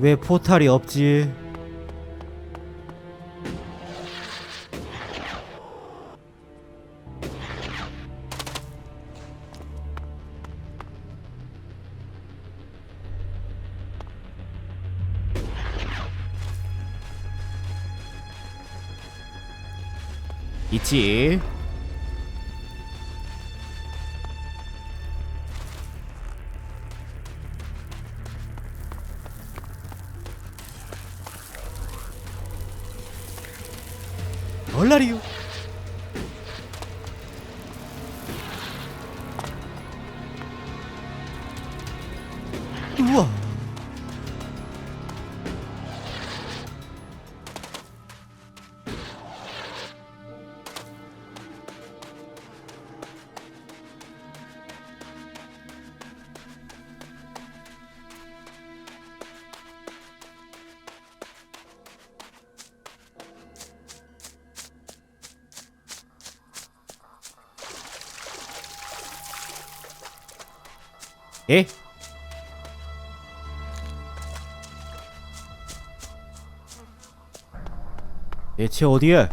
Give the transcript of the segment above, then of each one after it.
왜 포탈이 없지? 있지. 얼라리요. 우와. 에? 대체 어디야?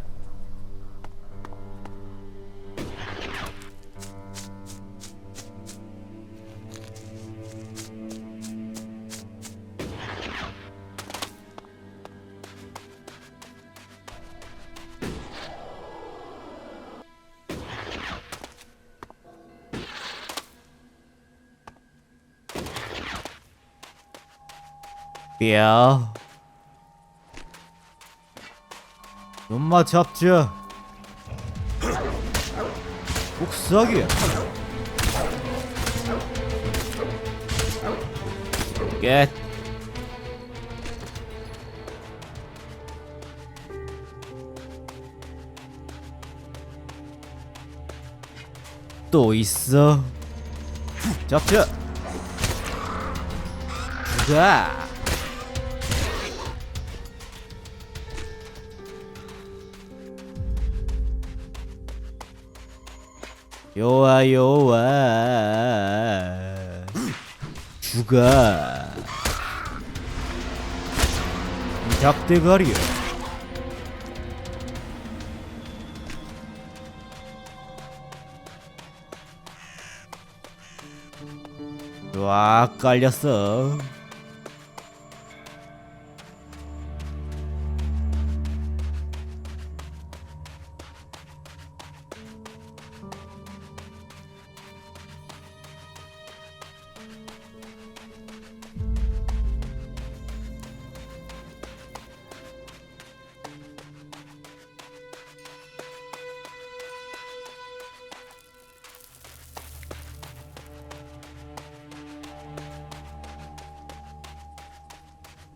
야, 엄마 잡자. 복사기야. 겟. 또 있어. 잡자. 자. 요아 요아 죽어 이 작대가리야. 쫙 깔렸어.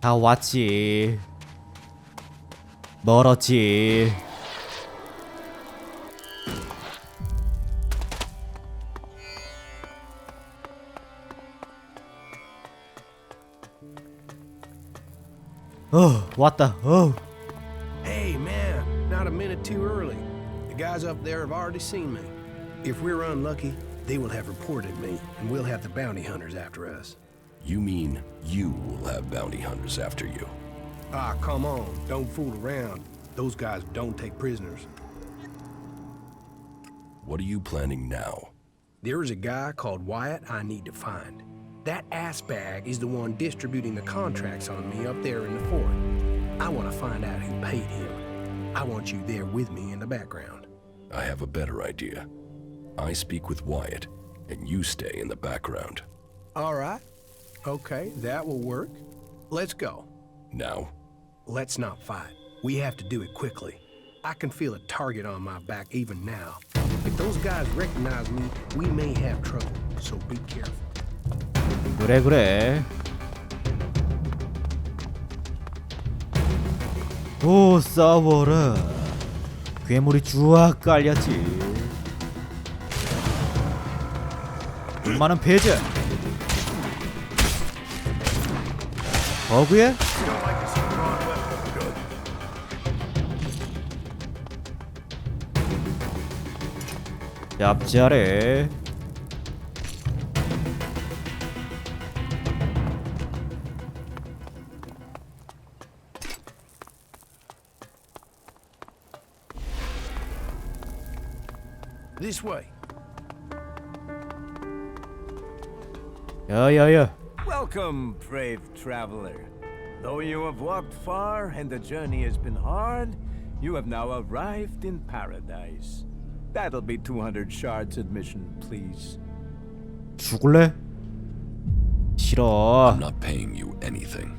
다 왔지. 멀었지. 왔다. Hey, man, not a minute too early. The guys up there have already seen me. If we're unlucky, they will have reported me, and we'll have the bounty hunters after us. You mean you will have bounty hunters after you? Ah, come on, don't fool around. Those guys don't take prisoners. What are you planning now? There is a guy called Wyatt I need to find. That ass bag is the one distributing the contracts on me up there in the fort. I want to find out who paid him. I want you there with me in the background. I have a better idea. I speak with Wyatt, and you stay in the background. All right. Okay, that will work. Let's go. Now? Let's not fight. We have to do it quickly. I can feel a target on my back even now. If those guys recognize me, we may have trouble, so be careful. 그래. 오, 싸워라. 괴물이 쭈악 깔렸지. 많은 패자. 버그에? 짭짤해. This way. 야야야. Welcome, brave traveler. Though you have walked far and the journey has been hard, you have now arrived in paradise. That'll be 200 shards admission, please. 죽을래? 싫어. I'm not paying you anything.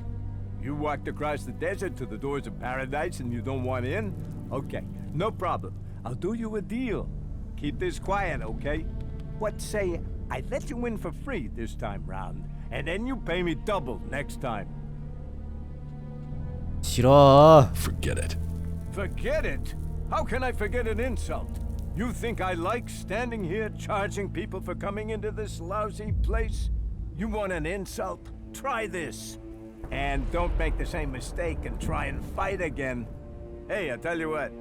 You walked across the desert to the doors of paradise and you don't want in? Okay, no problem. I'll do you a deal. Keep this quiet, okay? What say I let you in for free this time round, and then you pay me double next time. 싫어. Forget it. Forget it? How can I forget an insult? You think I like standing here charging people for coming into this lousy place? You want an insult? Try this. And don't make the same mistake and try and fight again. Hey, I tell you what,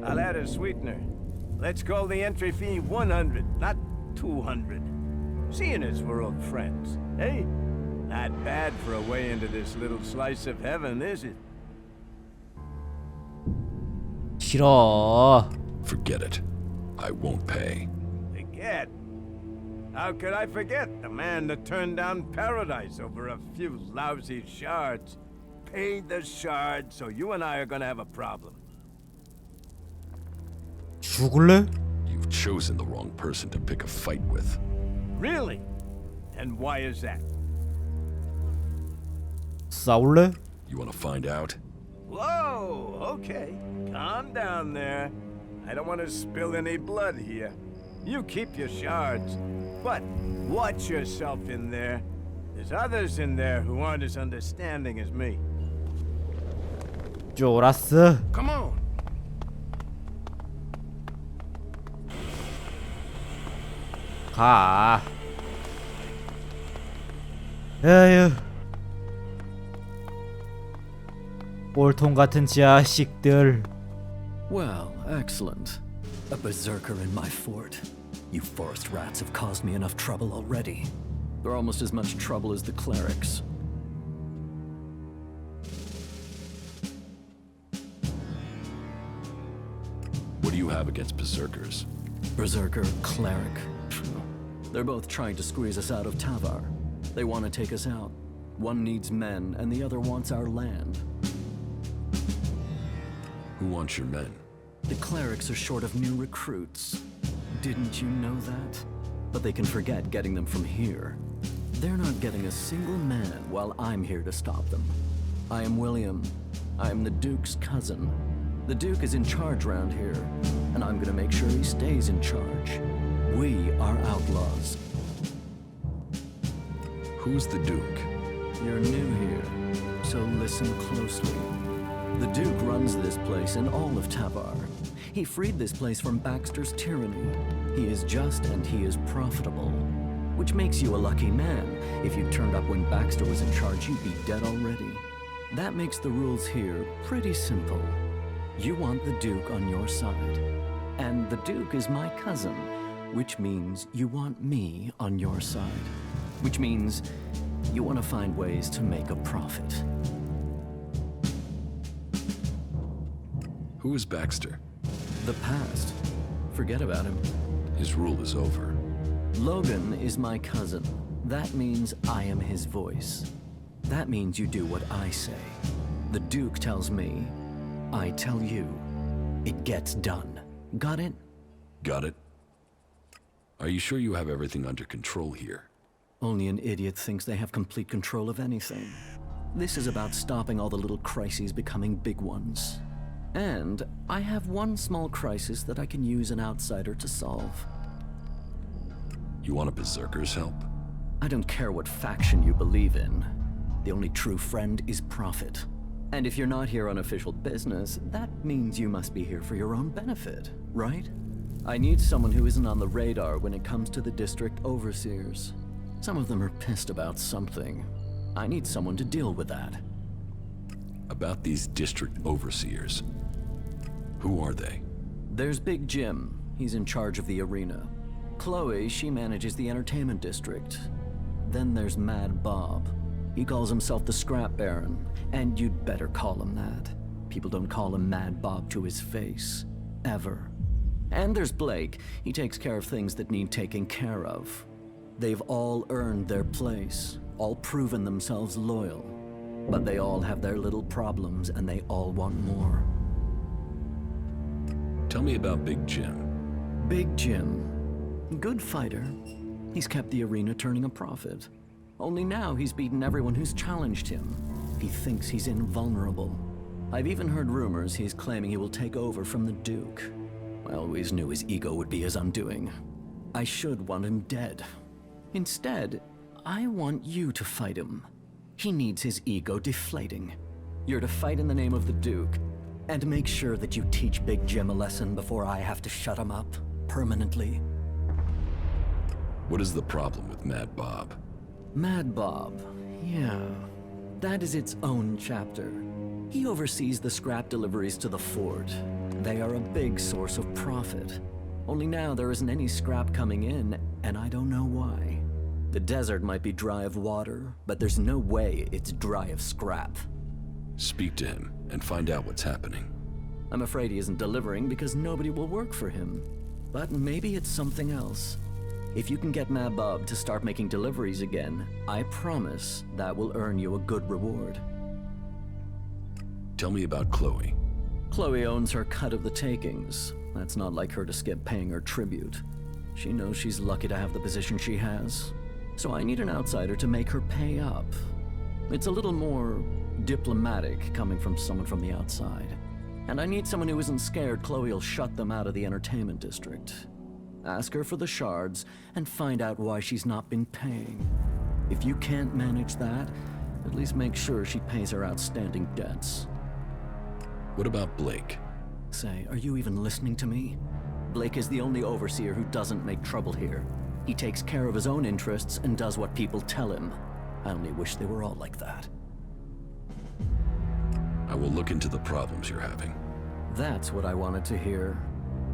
I'll add a sweetener. Let's call the entry fee 100, not 200. Seeing as we're old friends, hey? Not bad for a way into this little slice of heaven, is it? 싫어. Forget it. I won't pay. Forget? How could I forget the man that turned down paradise over a few lousy shards? Paid the shards, so you and I are gonna have a problem. 죽을래? You've chosen the wrong person to pick a fight with. Really? And why is that? 싸울래? You want to find out? Whoa, okay. Calm down there. I don't want to spill any blood here. You keep your shards, but watch yourself in there. There's others in there who aren't as understanding as me. 쫄았어. Come on. 가. 에휴. 꼴통 같은 자식들. Well, excellent. A berserker in my fort. You forest rats have caused me enough trouble already. They're almost as much trouble as the clerics. What do you have against berserkers? Berserker, cleric. They're both trying to squeeze us out of Tavar. They want to take us out. One needs men, and the other wants our land. Who wants your men? The clerics are short of new recruits. Didn't you know that? But they can forget getting them from here. They're not getting a single man while I'm here to stop them. I am William. I am the Duke's cousin. The Duke is in charge around here, and I'm gonna make sure he stays in charge. We are outlaws. Who's the Duke? You're new here, so listen closely. The Duke runs this place and all of Tavar. He freed this place from Baxter's tyranny. He is just and he is profitable. Which makes you a lucky man. If you turned up when Baxter was in charge, you'd be dead already. That makes the rules here pretty simple. You want the Duke on your side. And the Duke is my cousin, which means you want me on your side. Which means you want to find ways to make a profit. Who is Baxter? The past. Forget about him. His rule is over. Logan is my cousin. That means I am his voice. That means you do what I say. The Duke tells me, I tell you. It gets done. Got it? Got it? Are you sure you have everything under control here? Only an idiot thinks they have complete control of anything. This is about stopping all the little crises becoming big ones. And I have one small crisis that I can use an outsider to solve. You want a berserker's help? I don't care what faction you believe in. The only true friend is profit. And if you're not here on official business, that means you must be here for your own benefit, right? I need someone who isn't on the radar when it comes to the district overseers. Some of them are pissed about something. I need someone to deal with that. About these district overseers. Who are they? There's Big Jim. He's in charge of the arena. Chloe, she manages the entertainment district. Then there's Mad Bob. He calls himself the Scrap Baron, and you'd better call him that. People don't call him Mad Bob to his face. Ever. And there's Blake. He takes care of things that need taking care of. They've all earned their place, all proven themselves loyal. But they all have their little problems, and they all want more. Tell me about Big Jim. Big Jim. Good fighter. He's kept the arena turning a profit. Only now he's beaten everyone who's challenged him. He thinks he's invulnerable. I've even heard rumors he's claiming he will take over from the Duke. I always knew his ego would be his undoing. I should want him dead. Instead, I want you to fight him. He needs his ego deflating. You're to fight in the name of the Duke, and make sure that you teach Big Jim a lesson before I have to shut him up permanently. What is the problem with Mad Bob? Mad Bob, yeah. That is its own chapter. He oversees the scrap deliveries to the fort. They are a big source of profit. Only now there isn't any scrap coming in, and I don't know why. The desert might be dry of water, but there's no way it's dry of scrap. Speak to him and find out what's happening. I'm afraid he isn't delivering because nobody will work for him. But maybe it's something else. If you can get Mad Bob to start making deliveries again, I promise that will earn you a good reward. Tell me about Chloe. Chloe owns her cut of the takings. That's not like her to skip paying her tribute. She knows she's lucky to have the position she has. So I need an outsider to make her pay up. It's a little more diplomatic coming from someone from the outside. And I need someone who isn't scared Chloe'll shut them out of the entertainment district. Ask her for the shards and find out why she's not been paying. If you can't manage that, at least make sure she pays her outstanding debts. What about Blake? Say, are you even listening to me? Blake is the only overseer who doesn't make trouble here. He takes care of his own interests and does what people tell him. I only wish they were all like that. I will look into the problems you're having. That's what I wanted to hear.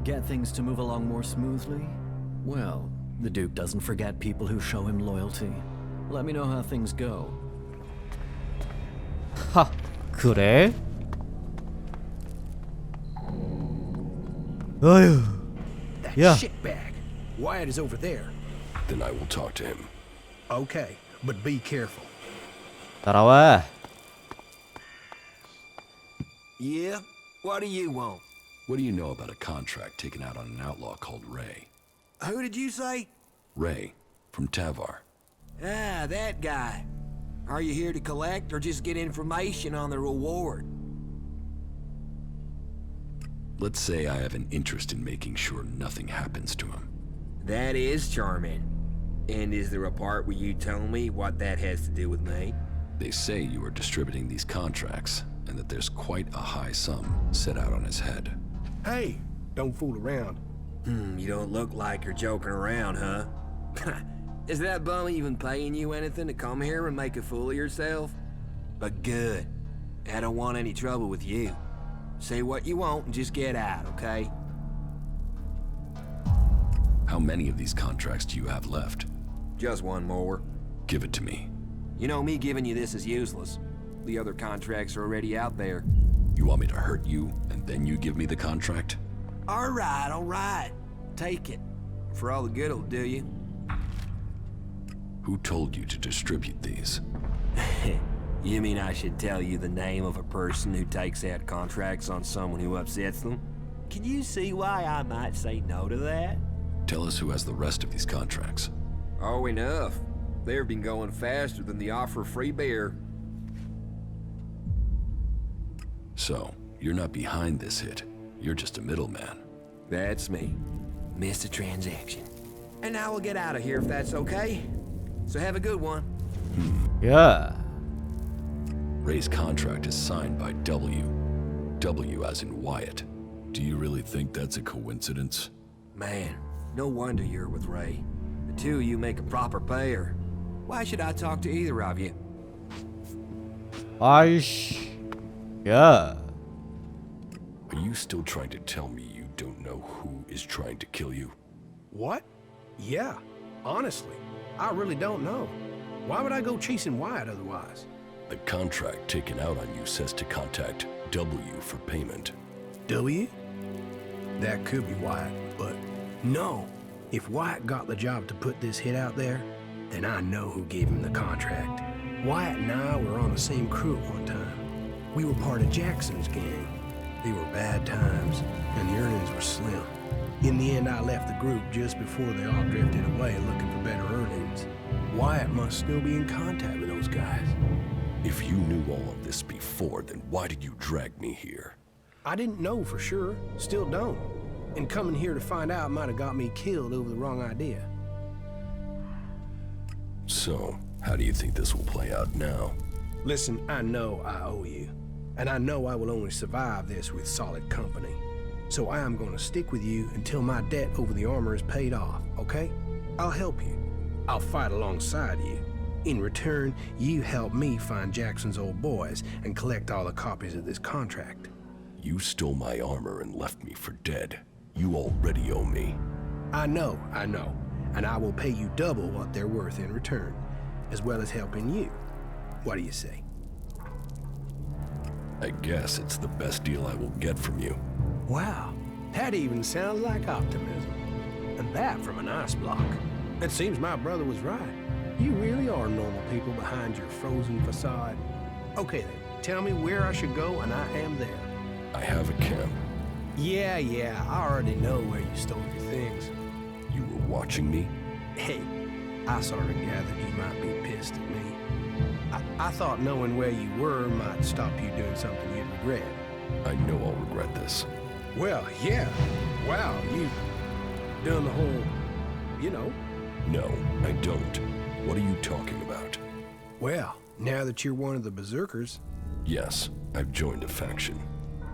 Get things to move along more smoothly? Well, the Duke doesn't forget people who show him loyalty. Let me know how things go. 하, 그래? 어휴, That Yeah. shitbag. Wyatt is over there. Then I will talk to him. Okay, but be careful. 따라와. Yeah? What do you want? What do you know about a contract taken out on an outlaw called Ray? Who did you say? Ray, from Tavar. Ah, that guy. Are you here to collect or just get information on the reward? Let's say I have an interest in making sure nothing happens to him. That is charming. And is there a part where you tell me what that has to do with me? They say you are distributing these contracts, and that there's quite a high sum set out on his head. Hey, don't fool around. You don't look like you're joking around, huh? Is that bum even paying you anything to come here and make a fool of yourself? But good. I don't want any trouble with you. Say what you want and just get out, okay? How many of these contracts do you have left? Just one more. Give it to me. You know me giving you this is useless. The other contracts are already out there. You want me to hurt you, and then you give me the contract? All right. Take it. For all the good it'll do you. Who told you to distribute these? You mean I should tell you the name of a person who takes out contracts on someone who upsets them? Can you see why I might say no to that? Tell us who has the rest of these contracts. Oh, enough. They've been going faster than the offer of free beer. So, you're not behind this hit. You're just a middleman. That's me. Missed a transaction. And now we'll get out of here if that's okay. So have a good one. 야, Ray's contract is signed by W. W as in Wyatt. Do you really think that's a coincidence? Man, no wonder you're with Ray. The two of you make a proper pair. Why should I talk to either of you? 아이씨, 야, Are you still trying to tell me you don't know who is trying to kill you? What? Yeah, honestly, I really don't know. Why would I go chasing Wyatt otherwise? The contract taken out on you says to contact W for payment. W? That could be Wyatt, but no. If Wyatt got the job to put this hit out there, then I know who gave him the contract. Wyatt and I were on the same crew at one time. We were part of Jackson's gang. They were bad times, and the earnings were slim. In the end, I left the group just before they all drifted away looking for better earnings. Wyatt must still be in contact with those guys. If you knew all of this before, then why did you drag me here? I didn't know for sure, still don't. And coming here to find out might have got me killed over the wrong idea. So, how do you think this will play out now? Listen, I know I owe you. And I know I will only survive this with solid company. So I am going to stick with you until my debt over the armor is paid off, okay? I'll help you. I'll fight alongside you. In return, you help me find Jackson's old boys and collect all the copies of this contract. You stole my armor and left me for dead. You already owe me. I know. And I will pay you double what they're worth in return, as well as helping you. What do you say? I guess it's the best deal I will get from you. Wow, that even sounds like optimism. And that from an ice block. It seems my brother was right. You really are normal people behind your frozen facade. Okay then, tell me where I should go and I am there. I have a camp. Yeah, I already know where you stole your things. You were watching me? Hey, I sort of gathered you might be pissed at me. I thought knowing where you were might stop you doing something you'd regret. I know I'll regret this. Well, yeah. Wow, you've done the whole, you know. No, I don't. What are you talking about? Well, now that you're one of the berserkers, Yes, I've joined a faction.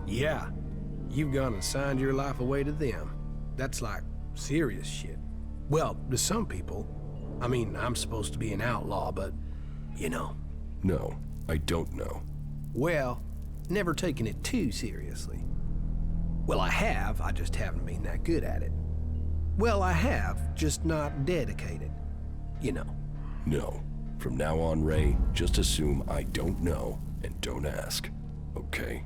yeah, you've gone and signed your life away to them. That's like serious shit. Well, to some people. I mean, I'm supposed to be an outlaw, but, you know. No, I don't know. Well, never taken it too seriously. Well, I have, I just haven't been that good at it. Well, I have, just not dedicated. You know. No. From now on, Ray, just assume I don't know and don't ask. Okay?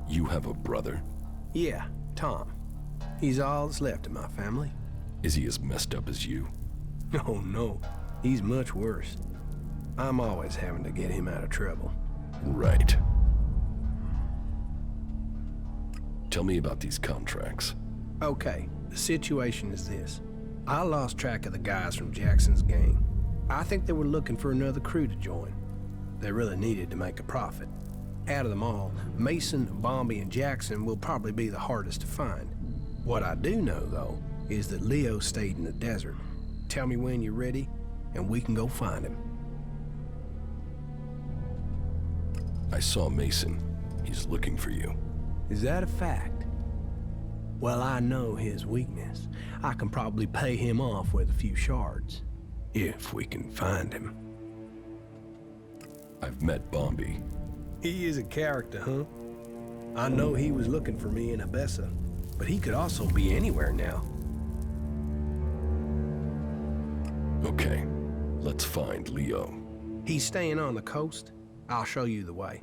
You have a brother? Yeah, Tom. He's all that's left of my family. Is he as messed up as you? Oh no, he's much worse. I'm always having to get him out of trouble. Right. Tell me about these contracts. Okay, the situation is this. I lost track of the guys from Jackson's gang. I think they were looking for another crew to join. They really needed to make a profit. Out of them all, Mason, Bombi, and Jackson will probably be the hardest to find. What I do know, though, is that Leo stayed in the desert. Tell me when you're ready, and we can go find him. I saw Mason. He's looking for you. Is that a fact? Well, I know his weakness. I can probably pay him off with a few shards. If we can find him. I've met Bombi. He is a character, huh? I know he was looking for me in Abessa, but he could also be anywhere now. Okay, let's find Leo. He's staying on the coast. I'll show you the way.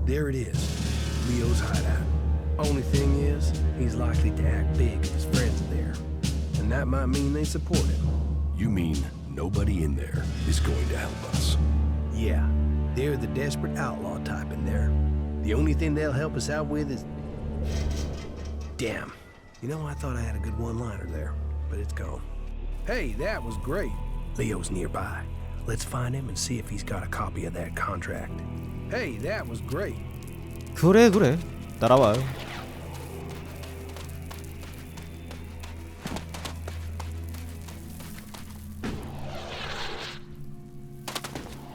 There it is, Leo's hideout. Only thing is, he's likely to act big if his friends are there. And that might mean they support him. You mean nobody in there is going to help us? Yeah, they're the desperate outlaw type in there. The only thing they'll help us out with is... Damn. You know, I thought I had a good one-liner there, but it's gone. Hey, that was great. Leo's nearby. Let's find him and see if he's got a copy of that contract. Hey, that was great. 그래 따라와요.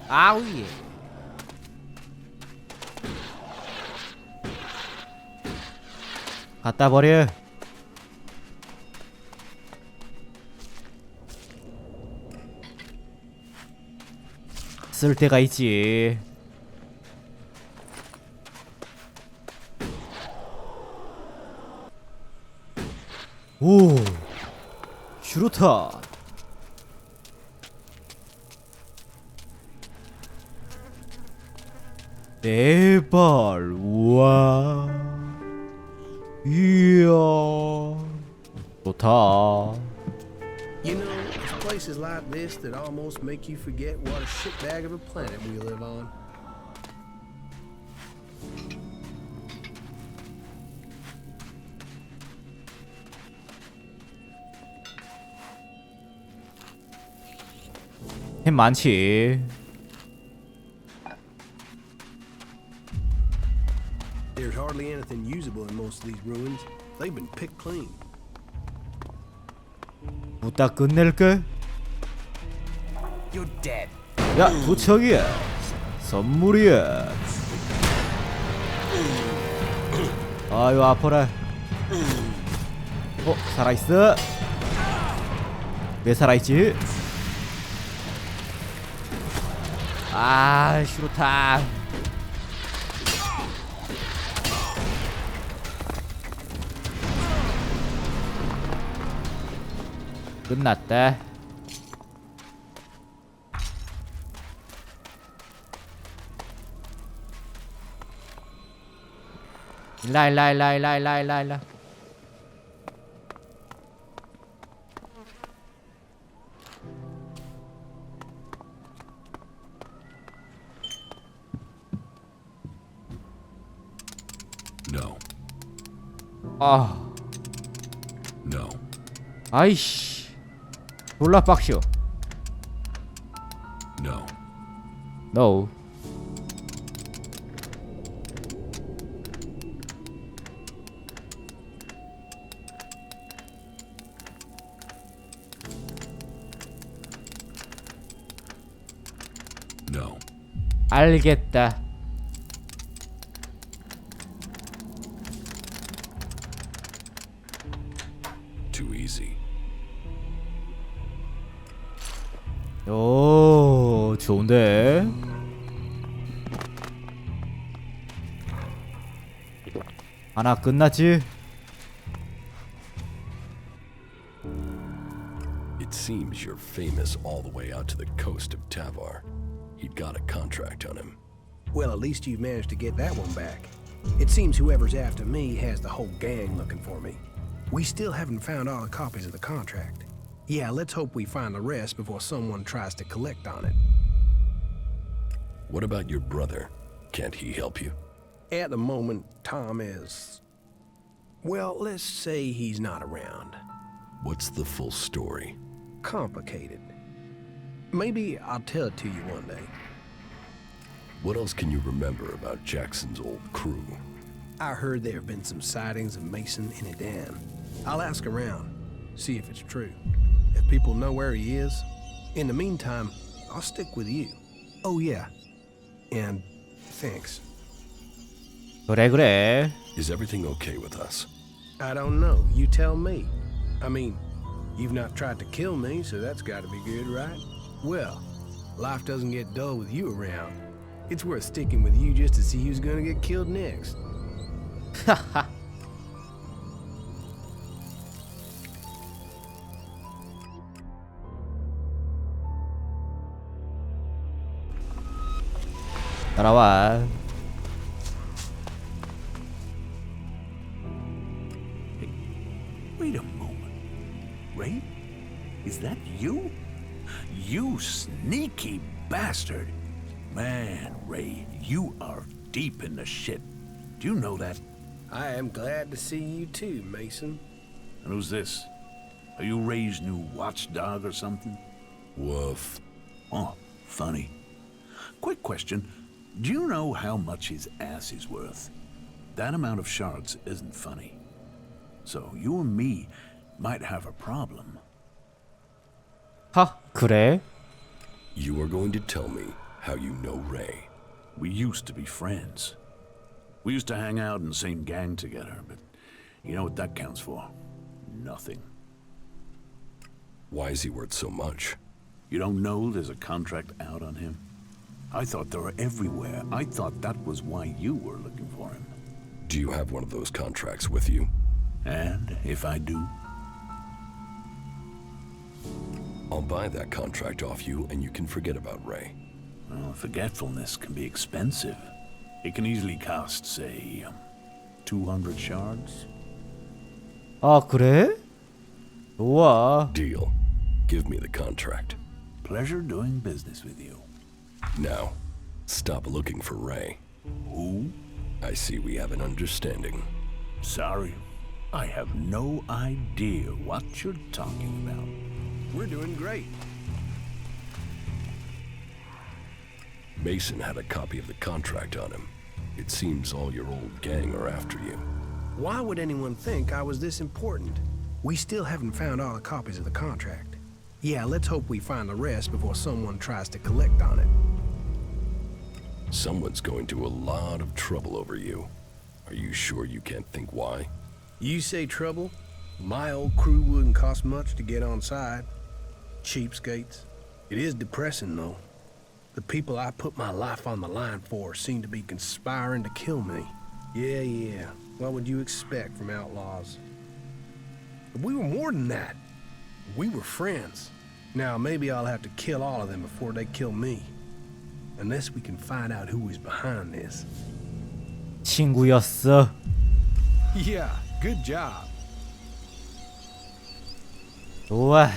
아우 예. 갖다 버려. 쓸 때가 있지. 오. 슈루탄. 네발. 우와. 이야. 좋다. You know, it's places like this that almost make you forget what a shitbag of a planet we live on. 햄 많지. There's hardly anything usable in most of these ruins. They've been picked clean. 부따 끝낼게. You're dead. 야, 도척이야. 선물이야. 아유, 아파라. 살아있어. 왜 살아있지? 아, 슈루탄. 끝났다. 일라. No. 아, No. 아이씨. 졸라 빡쇼. No. No. No. 알겠다. Too easy. 오, 좋은데. 하나 끝났지? It seems you're famous all the way out to the coast of Tavar. He'd got a contract on him. Well, at least you've managed to get that one back. It seems whoever's after me has the whole gang looking for me. We still haven't found all the copies of the contract. Yeah, let's hope we find the rest before someone tries to collect on it. What about your brother? Can't he help you? At the moment, Tom is... well, let's say he's not around. What's the full story? Complicated. Maybe I'll tell it to you one day. What else can you remember about Jackson's old crew? I heard there have been some sightings of Mason in Edan. I'll ask around, see if it's true. If people know where he is, in the meantime, I'll stick with you. Oh yeah, and thanks. 그래. Is everything okay with us? I don't know, you tell me. I mean, you've not tried to kill me, so that's gotta be good, right? Well, life doesn't get dull with you around. It's worth sticking with you just to see who's gonna get killed next. 따라와. Wait a moment. Ray? Is that you? You sneaky bastard. Man, Ray, you are deep in the shit. Do you know that? I am glad to see you too, Mason. And who's this? Are you Ray's new watchdog or something? Woof. Oh, funny. Quick question. Do you know how much his ass is worth? That amount of shards isn't funny. So you and me might have a problem. 하, 그래? You are going to tell me how you know Ray. We used to be friends. We used to hang out in the same gang together, but you know what that counts for? Nothing. Why is he worth so much? You don't know there's a contract out on him? I thought they were everywhere. I thought that was why you were looking for him. Do you have one of those contracts with you? And if I do? I'll buy that contract off you and you can forget about Ray. Well, forgetfulness can be expensive. It can easily cost, say, 200 shards. 아, 그래? 좋아. Deal. Give me the contract. Pleasure doing business with you. Now, stop looking for Ray. Who? I see we have an understanding. Sorry. I have no idea what you're talking about. We're doing great. Mason had a copy of the contract on him. It seems all your old gang are after you. Why would anyone think I was this important? We still haven't found all the copies of the contract. Yeah, let's hope we find the rest before someone tries to collect on it. Someone's going to a lot of trouble over you. Are you sure you can't think why? You say trouble? My old crew wouldn't cost much to get on side. Cheapskates. It is depressing, though. The people I put my life on the line for seem to be conspiring to kill me. Yeah. What would you expect from outlaws? But we were more than that. We were friends. Now, maybe I'll have to kill all of them before they kill me. Unless we can find out who is behind this. 친구였어. Yeah, good job. 좋아.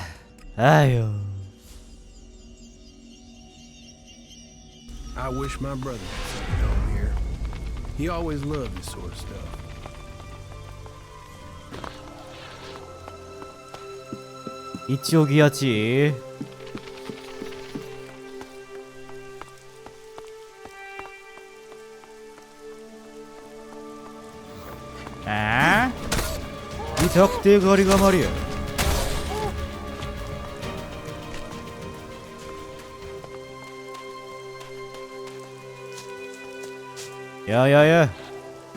아유. I wish my brother could see it home here. He always loved this sort of stuff. 이쪽이었지. 아? 이 덕대거리가 말이야. 야야야.